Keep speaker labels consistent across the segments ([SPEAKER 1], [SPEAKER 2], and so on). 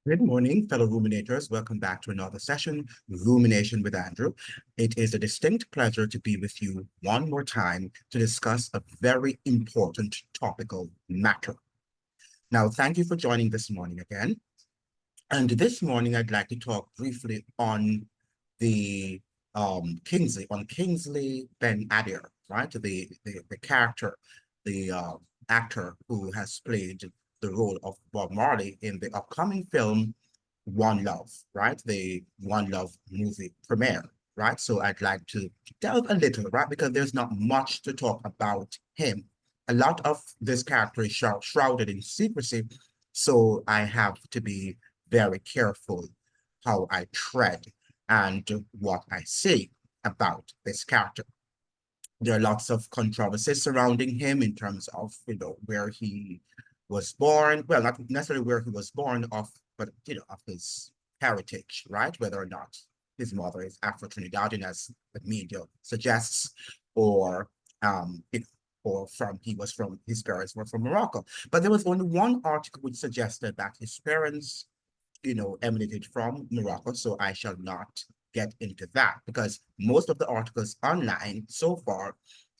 [SPEAKER 1] Good morning, fellow ruminators. Welcome back to another session, Rumination with Andrew. It is a distinct pleasure to be with you one more time to discuss a very important topical matter. Now, thank you for joining this morning again. And this morning, I'd like to talk briefly on the Kingsley Ben-Adir, right? The character, the actor who has played the role of Bob Marley in the upcoming film One Love, right? The One Love movie premiere, right? So I'd like to delve a little, right? Because there's not much to talk about him. A lot of this character is shrouded in secrecy, so I have to be very careful how I tread and what I say about this character. There are lots of controversies surrounding him in terms of, where he was born. Well, not necessarily where he was born of, but, of his heritage, right? Whether or not his mother is Afro-Trinidadian, as the media suggests, or, or his parents were from Morocco. But there was only one article which suggested that his parents emanated from Morocco, so I shall not get into that because most of the articles online so far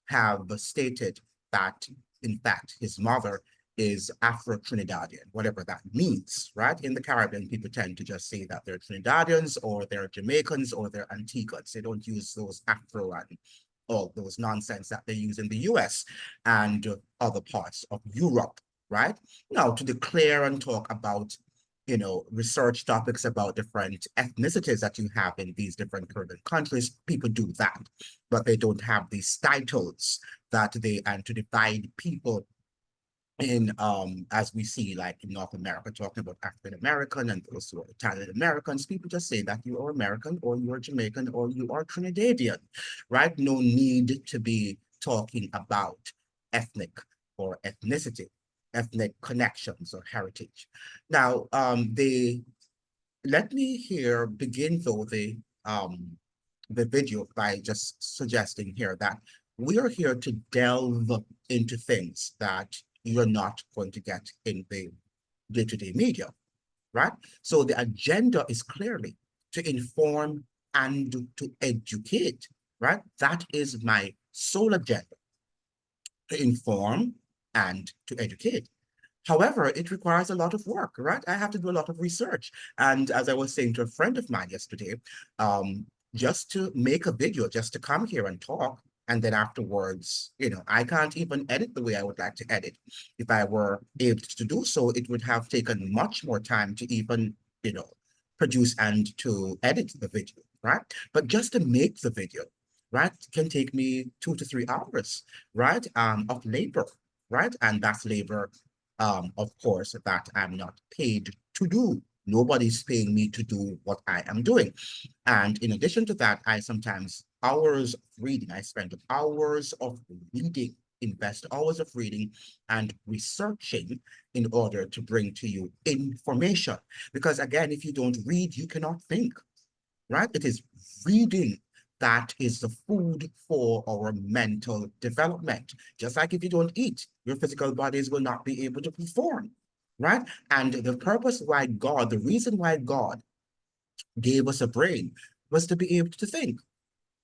[SPEAKER 1] have stated that, in fact, his mother is Afro-Trinidadian, whatever that means, right? In the Caribbean, people tend to just say that they're Trinidadians or they're Jamaicans or they're Antiguans. They don't use those Afro and all those nonsense that they use in the US and other parts of Europe, right? Now, to declare and talk about research topics about different ethnicities that you have in these different Caribbean countries, people do that, but they don't have these titles and to divide people in as we see like in North America talking about African American and those who are Italian Americans, people just say that you are American or you are Jamaican or you are Trinidadian, right? No need to be talking about ethnic or ethnicity, ethnic connections or heritage. Now, let me here begin though the video by just suggesting here that we are here to delve into things that you're not going to get in the day-to-day media, right? So the agenda is clearly to inform and to educate, right? That is my sole agenda, to inform and to educate. However, it requires a lot of work, right? I have to do a lot of research. And as I was saying to a friend of mine yesterday, just to make a video, just to come here and talk, and then afterwards, I can't even edit the way I would like to edit. If I were able to do so, it would have taken much more time to even, produce and to edit the video, right? But just to make the video, right, can take me 2 to 3 hours, right, of labor, right? And that's labor of course, that I'm not paid to do. Nobody's paying me to do what I am doing. And in addition to that, I sometimes hours of reading. I spend hours of reading, invest hours of reading and researching in order to bring to you information. Because again, if you don't read, you cannot think, right? It is reading that is the food for our mental development. Just like if you don't eat, your physical bodies will not be able to perform, right? And the reason why God gave us a brain was to be able to think.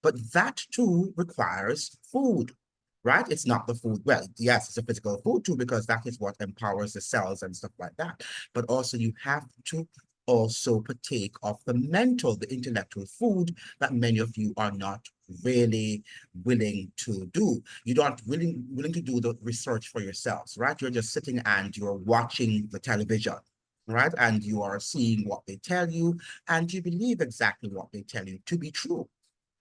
[SPEAKER 1] But that too requires food, right? It's not the food. Well, yes, it's a physical food too, because that is what empowers the cells and stuff like that. But also you have to also partake of the mental, the intellectual food that many of you are not really willing to do. You're not willing to do the research for yourselves, right? You're just sitting and you're watching the television, right? And you are seeing what they tell you, and you believe exactly what they tell you to be true,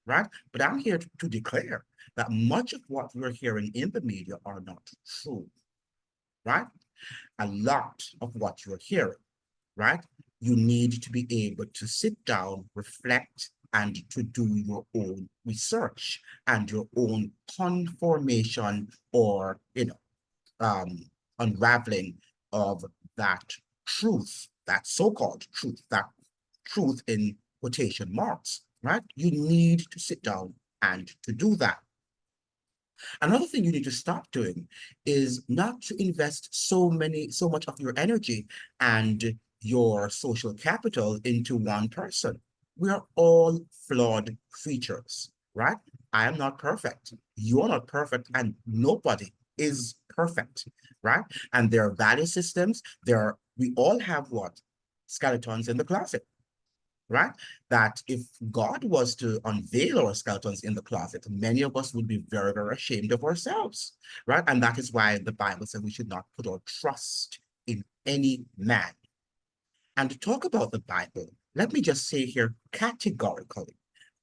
[SPEAKER 1] right? But I'm here to declare that much of what we're hearing in the media are not true, right? A lot of what you're hearing, right? You need to be able to sit down, reflect, and to do your own research and your own conformation or, um, unraveling of that truth, that so-called truth, that truth in quotation marks, right? You need to sit down and to do that. Another thing you need to stop doing is not to invest so much of your energy and your social capital into one person. We are all flawed creatures, right? I am not perfect. You're not perfect, and nobody is perfect, right? And there are value systems. We all have what? Skeletons in the closet, right? That if God was to unveil our skeletons in the closet, many of us would be very, very ashamed of ourselves, right? And that is why the Bible says we should not put our trust in any man. And to talk about the Bible, let me just say here categorically,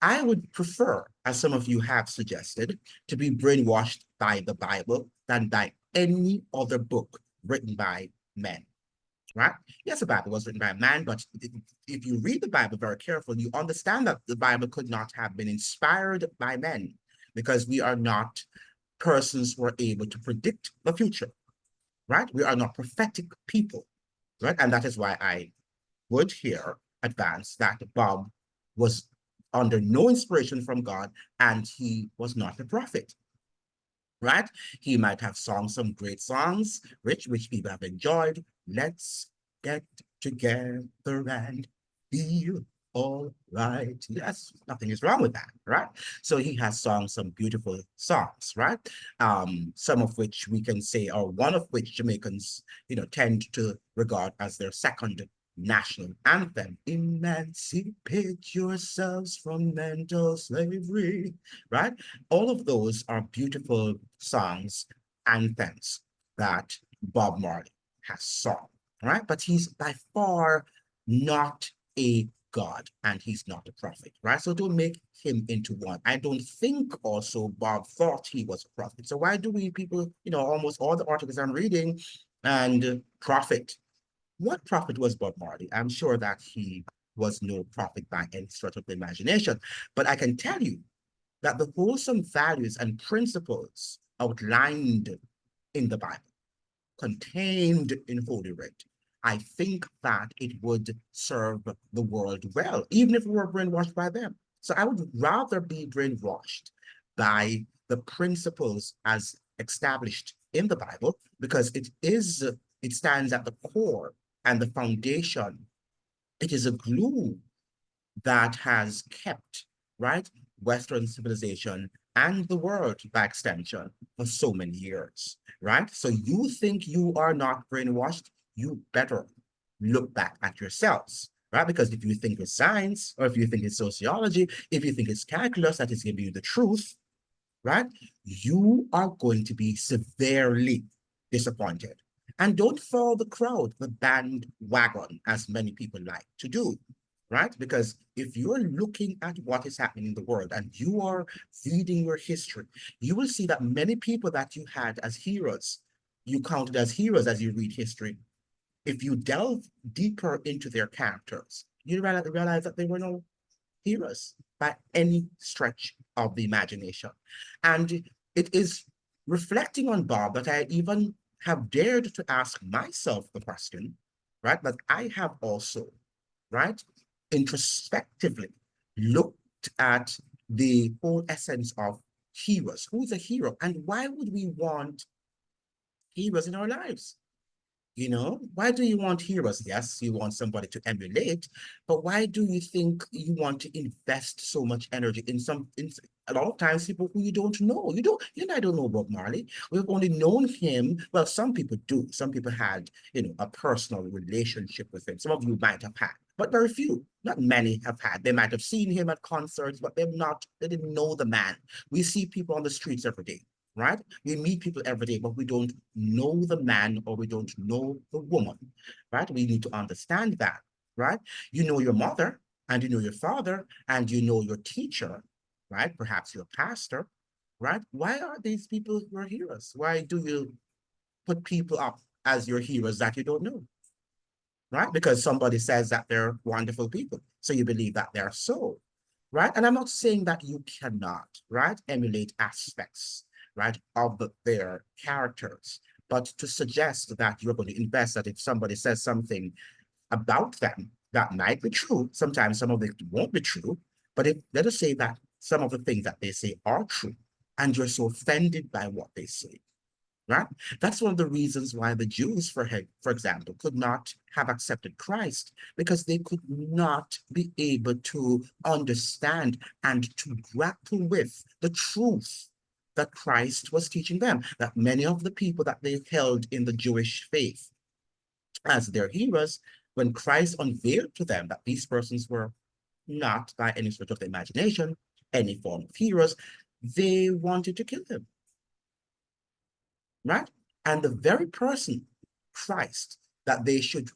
[SPEAKER 1] I would prefer, as some of you have suggested, to be brainwashed by the Bible than by any other book written by men, right? Yes, the Bible was written by a man, but if you read the Bible very carefully, you understand that the Bible could not have been inspired by men because we are not persons who are able to predict the future, right? We are not prophetic people, right? And that is why I would here advance that Bob was under no inspiration from God and he was not a prophet, right? He might have sung some great songs, which people have enjoyed. Let's get together and feel all right. Yes, nothing is wrong with that, right? So he has sung some beautiful songs, right? Some of which we can say, or one of which Jamaicans, tend to regard as their second national anthem. Emancipate yourselves from mental slavery, right? All of those are beautiful songs, anthems that Bob Marley has sung, right? But he's by far not a God and he's not a prophet, right? So don't make him into one. I don't think also Bob thought he was a prophet. So why do we people, almost all the articles I'm reading and prophet? What prophet was Bob Marley? I'm sure that he was no prophet by any stretch of the imagination, but I can tell you that the wholesome values and principles outlined in the Bible, contained in Holy Writ, I think that it would serve the world well, even if we were brainwashed by them. So I would rather be brainwashed by the principles as established in the Bible because it stands at the core and the foundation. It is a glue that has kept, right, Western civilization and the world by extension for so many years, right? So you think you are not brainwashed, you better look back at yourselves, right? Because if you think it's science, or if you think it's sociology, if you think it's calculus that is giving you the truth, right, you are going to be severely disappointed. And don't follow the crowd, the bandwagon, as many people like to do, right? Because if you're looking at what is happening in the world and you are reading your history, you will see that many people that you had as heroes, you counted as heroes as you read history. If you delve deeper into their characters, you realize that they were no heroes by any stretch of the imagination. And it is reflecting on Bob that I even have dared to ask myself the question, right? That I have also, right, introspectively looked at the whole essence of heroes. Who's a hero? And why would we want heroes in our lives? Why do you want heroes? Yes, you want somebody to emulate, but why do you think you want to invest so much energy in a lot of times people who you don't know? You and I don't know Bob Marley. We've only known him. Well, some people do. Some people had, a personal relationship with him. Some of you might have had, but very few. Not many have had. They might have seen him at concerts, but they didn't know the man. We see people on the streets every day, right? We meet people every day, but we don't know the man or we don't know the woman, right? We need to understand that, right? You know your mother and you know your father and you know your teacher, right? Perhaps your pastor, right? Why are these people your heroes? Why do you put people up as your heroes that you don't know, right? Because somebody says that they're wonderful people. So you believe that they're so, right? And I'm not saying that you cannot, right, emulate aspects, right, of their characters, but to suggest that you're going to invest that if somebody says something about them that might be true, sometimes some of it won't be true, but if let us say that some of the things that they say are true, and you're so offended by what they say, right? That's one of the reasons why the Jews, for example, could not have accepted Christ, because they could not be able to understand and to grapple with the truth that Christ was teaching them, that many of the people that they held in the Jewish faith as their heroes, when Christ unveiled to them that these persons were not, by any stretch of the imagination, any form of heroes, they wanted to kill him, right? And the very person, Christ, that they should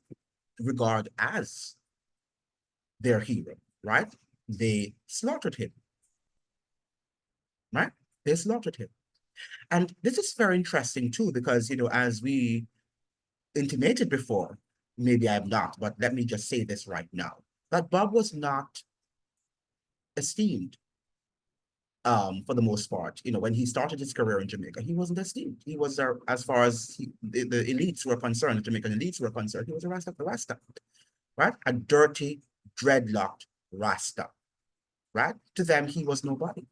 [SPEAKER 1] regard as their hero, right? They slaughtered him, right? They slaughtered him. And this is very interesting too, because, as we intimated before, maybe I'm not, but let me just say this right now, that Bob was not esteemed for the most part. When he started his career in Jamaica, he wasn't esteemed. He was, as far as the elites were concerned, the Jamaican elites were concerned, he was a Rasta, right? A dirty, dreadlocked Rasta, right? To them, he was nobody,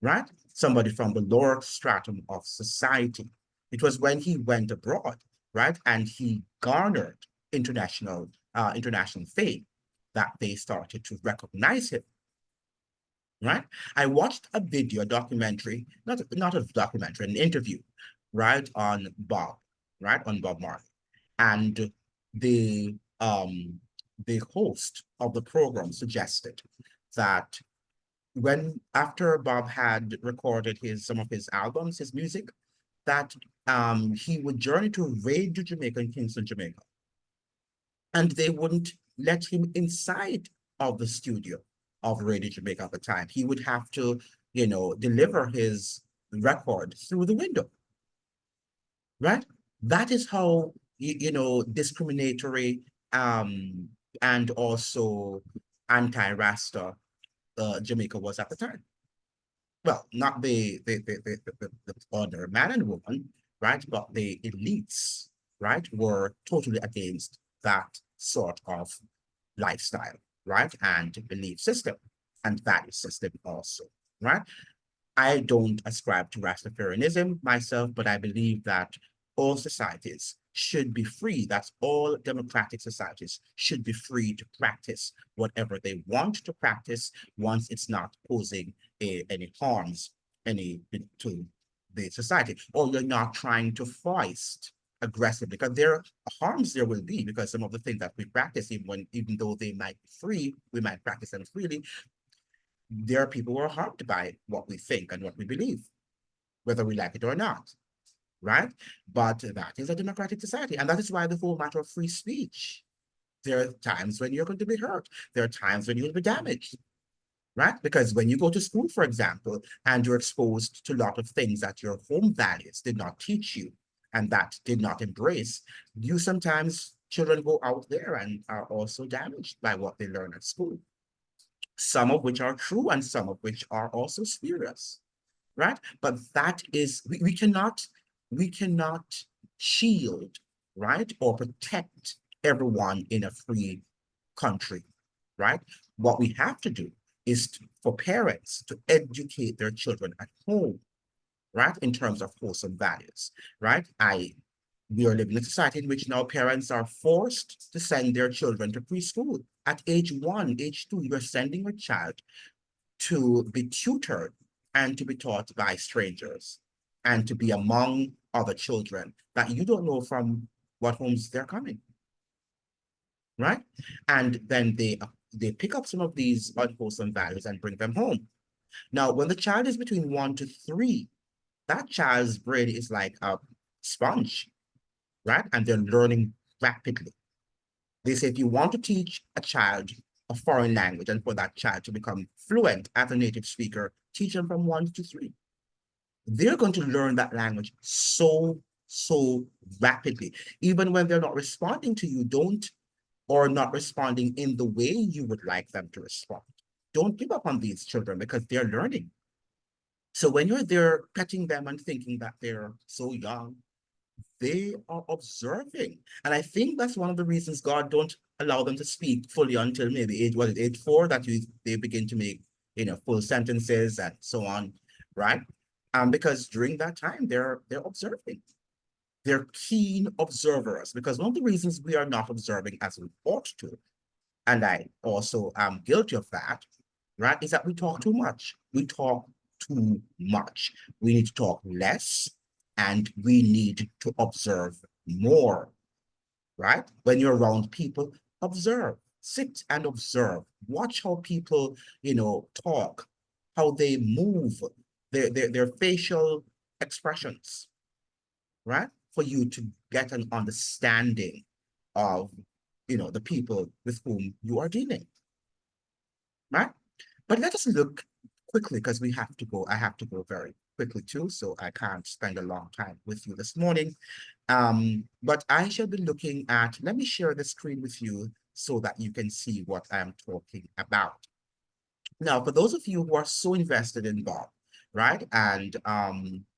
[SPEAKER 1] right? Somebody from the lower stratum of society. It was when he went abroad, right, and he garnered international fame, that they started to recognize him, right? I watched a video, a documentary, not a documentary, an interview, right, on Bob, right, on Bob Marley. And the um the host of the program suggested that when after Bob had recorded some of his albums, his music, that he would journey to Radio Jamaica in Kingston, Jamaica, and they wouldn't let him inside of the studio of Radio Jamaica at the time. He would have to, deliver his record through the window, right? That is how, discriminatory um, and also anti-Rasta Jamaica was at the time. Well, not the ordinary man and woman, right? But the elites, right, were totally against that sort of lifestyle, right? And belief system and value system also, right? I don't ascribe to Rastafarianism myself, but I believe that all societies should be free. That's all democratic societies should be free to practice whatever they want to practice, once it's not posing any harms to the society, or you're not trying to foist aggressively, because there harms there will be, because some of the things that we practice, even though they might be free, we might practice them freely, there are people who are harmed by what we think and what we believe, whether we like it or not, right? But that is a democratic society. And that is why the whole matter of free speech, there are times when you're going to be hurt. There are times when you'll be damaged, right? Because when you go to school, for example, and you're exposed to a lot of things that your home values did not teach you and that did not embrace, children go out there and are also damaged by what they learn at school, some of which are true and some of which are also spurious, right? But that is, we cannot shield, right, or protect everyone in a free country, right? What we have to do is for parents to educate their children at home, right, in terms of wholesome values, right? We are living in a society in which now parents are forced to send their children to preschool. At age 1, age 2, you're sending your child to be tutored and to be taught by strangers and to be among other children that you don't know from what homes they're coming, right? And then they pick up some of these unwholesome values and bring them home. Now, when the child is between 1 to 3, that child's brain is like a sponge, right? And they're learning rapidly. They say if you want to teach a child a foreign language and for that child to become fluent as a native speaker, teach them from 1 to 3. They're going to learn that language so rapidly. Even when they're not responding to you, or not responding in the way you would like them to respond. Don't give up on these children because they're learning. So when you're there petting them and thinking that they're so young, they are observing. And I think that's one of the reasons God don't allow them to speak fully until maybe age 4, that they begin to make, full sentences and so on, right? Because during that time, they're observing. They're keen observers, because one of the reasons we are not observing as we ought to, and I also am guilty of that, right, is that we talk too much. We talk too much. We need to talk less, and we need to observe more, right? When you're around people, observe, sit and observe. Watch how people, talk, how they move, their facial expressions, right? For you to get an understanding of, the people with whom you are dealing, right? But let us look quickly, because we have to go. I have to go very quickly too, so I can't spend a long time with you this morning. But I shall be looking at, let me share the screen with you so that you can see what I'm talking about. Now, for those of you who are so invested in Bob, right, and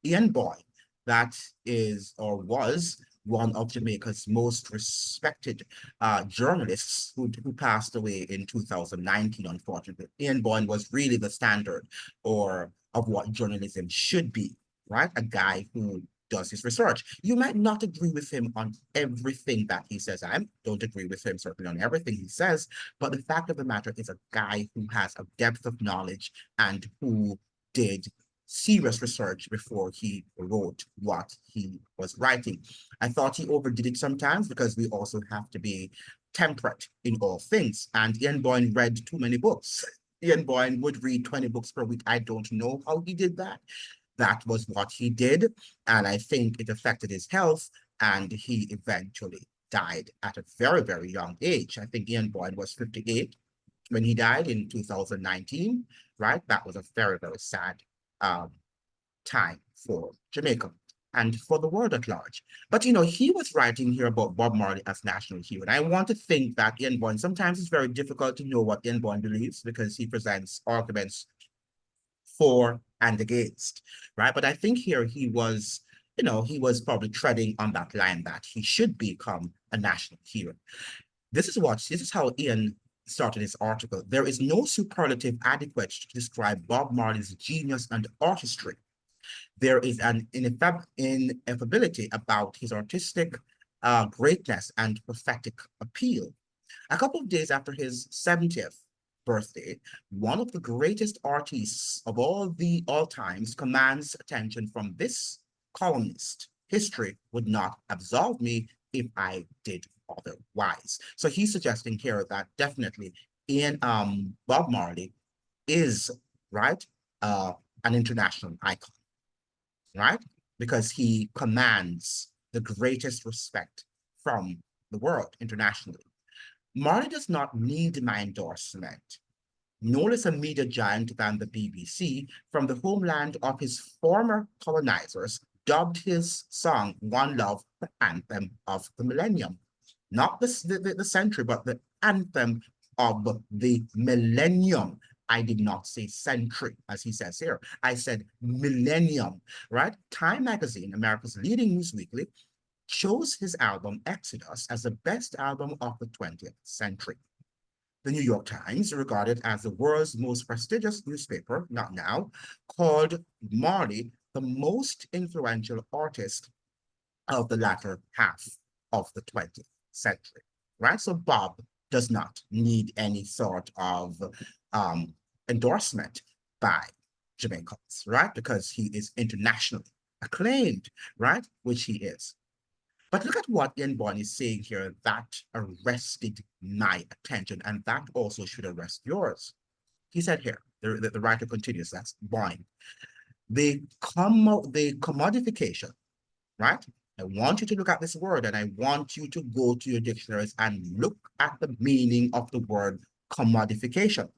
[SPEAKER 1] Ian Boyd, that is or was one of Jamaica's most respected journalists who passed away in 2019, unfortunately. Ian Boyd was really the standard or of what journalism should be, right? A guy who does his research. You might not agree with him on everything that he says. I don't agree with him certainly on everything he says, but the fact of the matter is a guy who has a depth of knowledge and who did serious research before he wrote what he was writing. I thought he overdid it sometimes, because we also have to be temperate in all things. And Ian Boyne read too many books. Ian Boyne would read 20 books per week. I don't know how he did that. That was what he did, and I think it affected his health, and he eventually died at a very, very young age. I think Ian Boyd was 58 when he died in 2019, right? That was a very, very sad um, time for Jamaica and for the world at large. But, he was writing here about Bob Marley as national hero. And I want to think that Ian Boyd, sometimes it's very difficult to know what Ian Boyd believes, because he presents arguments for and against, right? But I think here he was probably treading on that line that he should become a national hero. This is how Ian started his article. There is no superlative adequate to describe Bob Marley's genius and artistry. There is an ineffability about his artistic greatness and prophetic appeal. A couple of days after his 70th birthday, one of the greatest artists of all times commands attention from this columnist. History would not absolve me if I did otherwise. So he's suggesting here that definitely in Bob Marley is, right, an international icon, right? Because he commands the greatest respect from the world internationally. Marley does not need my endorsement. No less a media giant than the BBC, from the homeland of his former colonizers, dubbed his song One Love the anthem of the millennium. Not the century, but the anthem of the millennium. I did not say century, as he says here. I said millennium, right? Time magazine, America's leading news weekly, chose his album Exodus as the best album of the 20th century. The New York Times, regarded as the world's most prestigious newspaper, not now, called Marley the most influential artist of the latter half of the 20th century, right? So Bob does not need any sort of um, endorsement by Jamaicans, right? Because he is internationally acclaimed, right? Which he is. But look at what Ian Boyne is saying here that arrested my attention, and that also should arrest yours. He said here, the writer continues, that's Boyne, the commodification, right? I want you to look at this word, and I want you to go to your dictionaries and look at the meaning of the word commodification.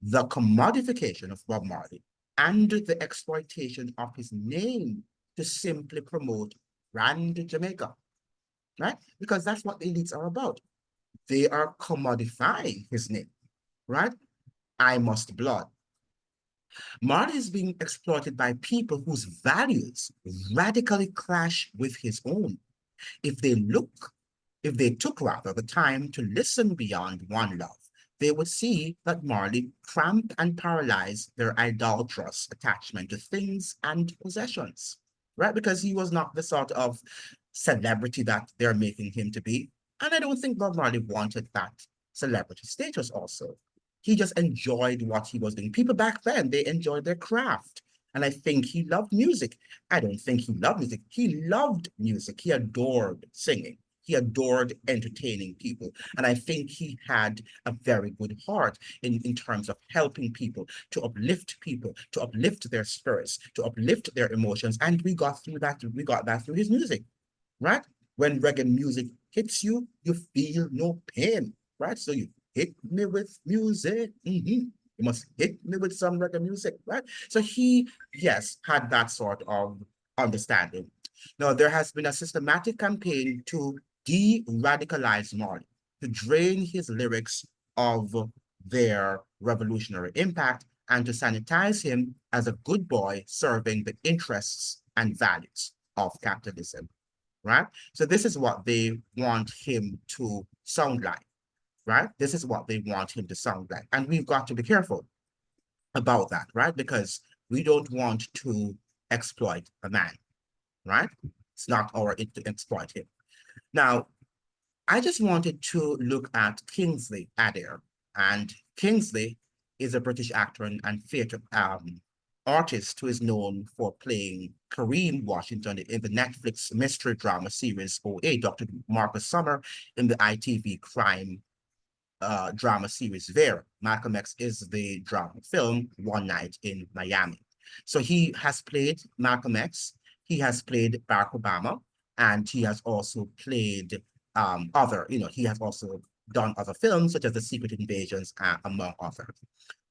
[SPEAKER 1] The commodification of Bob Marley and the exploitation of his name to simply promote brand Jamaica, right? Because that's what the elites are about. They are commodifying his name, right? I must blood. Marley is being exploited by people whose values radically clash with his own. If they took rather the time to listen beyond one love, they would see that Marley cramp and paralyze their idolatrous attachment to things and possessions, right? Because he was not the sort of celebrity that they're making him to be. And I don't think Bob Marley wanted that celebrity status also. He just enjoyed what he was doing. People back then, they enjoyed their craft. And I think he loved music. I don't think he loved music. He loved music. He adored singing. He adored entertaining people. And I think he had a very good heart in terms of helping people, to uplift their spirits, to uplift their emotions. And we got through that. We got that through his music, right? When reggae music hits you, you feel no pain, right? So you hit me with music. You must hit me with some reggae music, right? So he, yes, had that sort of understanding. Now, there has been a systematic campaign to de-radicalize Marley, to drain his lyrics of their revolutionary impact and to sanitize him as a good boy serving the interests and values of capitalism, right? So this is what they want him to sound like, right? This is what they want him to sound like. And we've got to be careful about that, right? Because we don't want to exploit a man, right? It's not our to exploit him. Now, I just wanted to look at Kingsley Ben-Adir. And Kingsley is a British actor and theatre artist who is known for playing Kareem Washington in the Netflix mystery drama series OA, Dr. Marcus Summer in the ITV crime drama series Vera. Malcolm X is the drama film One Night in Miami. So he has played Malcolm X, he has played Barack Obama, and he has also played he has also done other films such as The Secret Invasions, among others.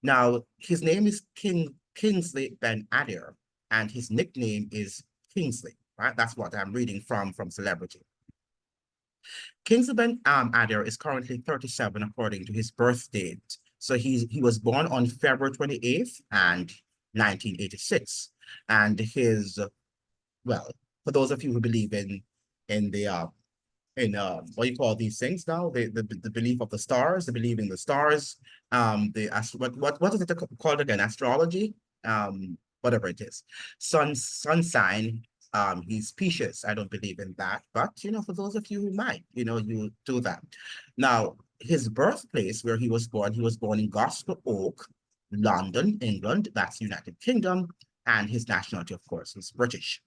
[SPEAKER 1] Now, his name is Kingsley Ben-Adir, and his nickname is Kingsley, right? That's what I'm reading from Celebrity. Kingsley Ben-Adir is currently 37 according to his birth date. So he was born on February 28th and 1986. And his, well, for those of you who believe in the what you call these things now, the belief of the stars, the belief in the stars, what is it called again? Astrology, whatever it is. Sun sign, he's Pisces. I don't believe in that, but for those of you who might, you do that. Now, his birthplace where he was born in Gospel Oak, London, England, that's United Kingdom, and his nationality, of course, is British.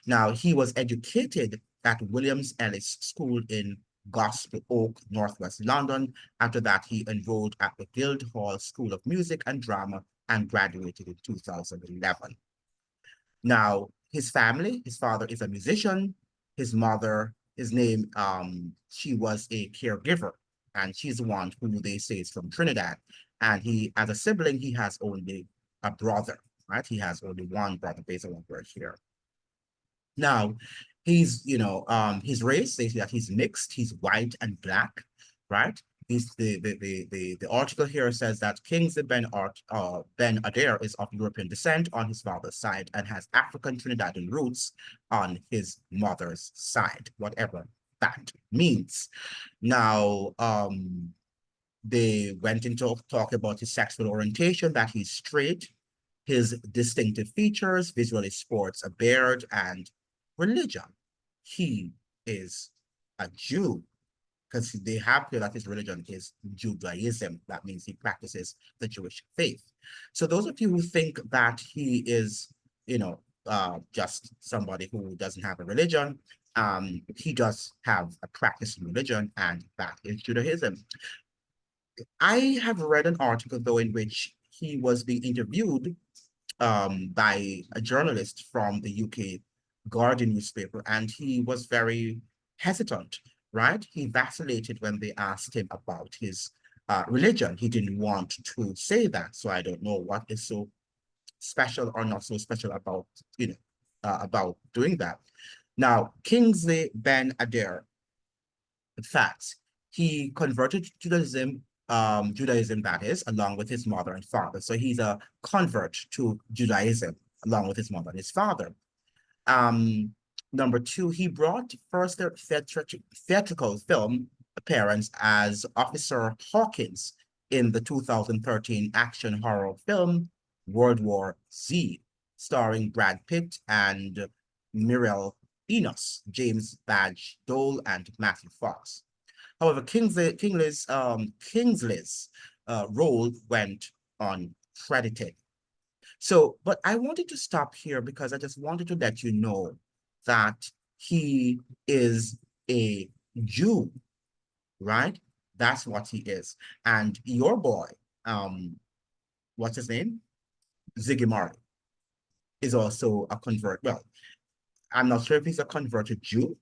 [SPEAKER 1] Now, he was educated at Williams Ellis School in Gospel Oak, Northwest London. After that, he enrolled at the Guildhall School of Music and Drama and graduated in 2011. Now, his family, his father is a musician. His mother, she was a caregiver, and she's the one who they say is from Trinidad. And as a sibling, he has only a brother, right? He has only one brother based on what we're here. Now, his race, they say that he's mixed, he's white and black, right? The article here says that Kingsley Ben-Adir is of European descent on his father's side and has African Trinidadian roots on his mother's side, whatever that means. Now, they went into talk about his sexual orientation, that he's straight, his distinctive features, visually sports a beard, and religion. He is a Jew, because they have here that his religion is Judaism. That means he practices the Jewish faith. So those of you who think that he is, just somebody who doesn't have a religion, he does have a practice in religion, and that is Judaism. I have read an article, though, in which he was being interviewed by a journalist from the UK Guardian newspaper, and he was very hesitant, right? He vacillated when they asked him about his religion. He didn't want to say that, so I don't know what is so special or not so special about doing that. Now, Kingsley Ben-Adir, in fact, he converted to Judaism that is, along with his mother and father. So he's a convert to Judaism along with his mother and his father. Number two, he brought first theatrical film appearance as Officer Hawkins in the 2013 action horror film World War Z, starring Brad Pitt and Muriel Enos, James Badge Dole, and Matthew Fox. However, Kingsley's role went uncredited. So, but I wanted to stop here because I just wanted to let you know that he is a Jew, right? That's what he is. And your boy, um, what's his name? Ziggy Marley is also a convert. Well, I'm not sure if he's a converted Jew,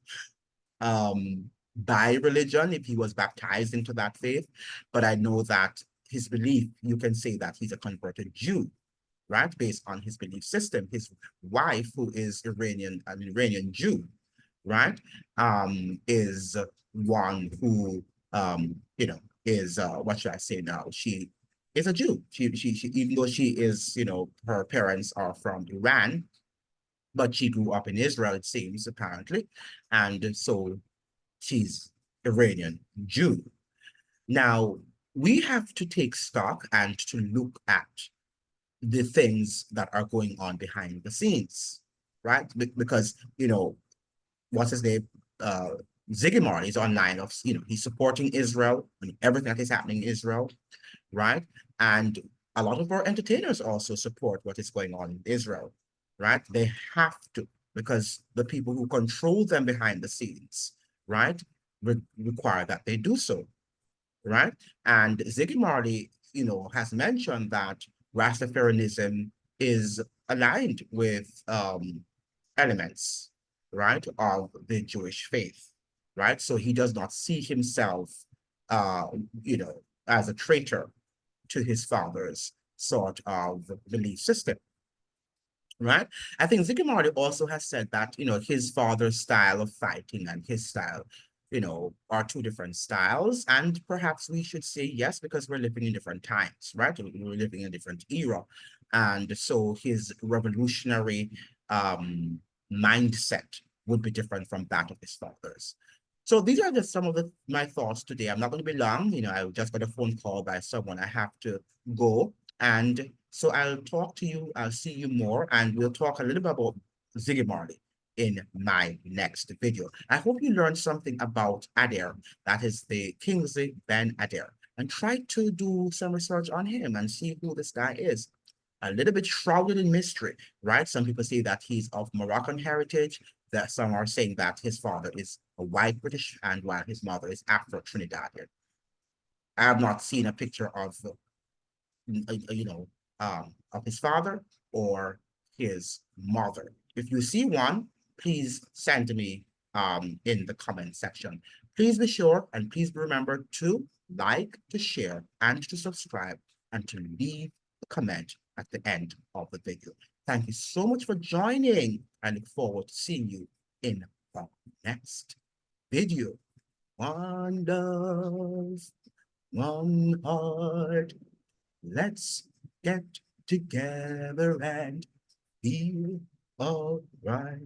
[SPEAKER 1] by religion, if he was baptized into that faith, but I know that his belief, you can say that he's a converted Jew, right? Based on his belief system. His wife, who is an Iranian Jew, right? Is one who, is, what should I say now? She is a Jew. Even though she is, her parents are from Iran, but she grew up in Israel, it seems, apparently. And so she's Iranian Jew. Now, we have to take stock and to look at the things that are going on behind the scenes, right? Because, what's his name? Ziggy Marley is online of, he's supporting Israel and everything that is happening in Israel, right? And a lot of our entertainers also support what is going on in Israel, right? They have to, because the people who control them behind the scenes, right, require that they do so, right? And Ziggy Marley, has mentioned that Rastafarianism is aligned with elements, right, of the Jewish faith, right? So he does not see himself, uh, as a traitor to his father's sort of belief system, right? I think Ziggy Marley also has said that, his father's style of fighting and his style, are two different styles. And perhaps we should say yes, because we're living in different times, right? We're living in a different era. And so his revolutionary mindset would be different from that of his father's. So these are just some of my thoughts today. I'm not going to be long. I just got a phone call by someone. I have to go. And so I'll talk to you. I'll see you more. And we'll talk a little bit about Ziggy Marley in my next video. I hope you learned something about Adir. That is the Kingsley Ben-Adir. And try to do some research on him and see who this guy is. A little bit shrouded in mystery, right? Some people say that he's of Moroccan heritage, that some are saying that his father is a white British, and while his mother is Afro-Trinidadian. I have not seen a picture of, of his father or his mother. If you see one, please send me in the comment section. Please be sure and please remember to like, to share, and to subscribe, and to leave a comment at the end of the video. Thank you so much for joining. I look forward to seeing you in the next video. One love, one heart. Let's get together and feel all right.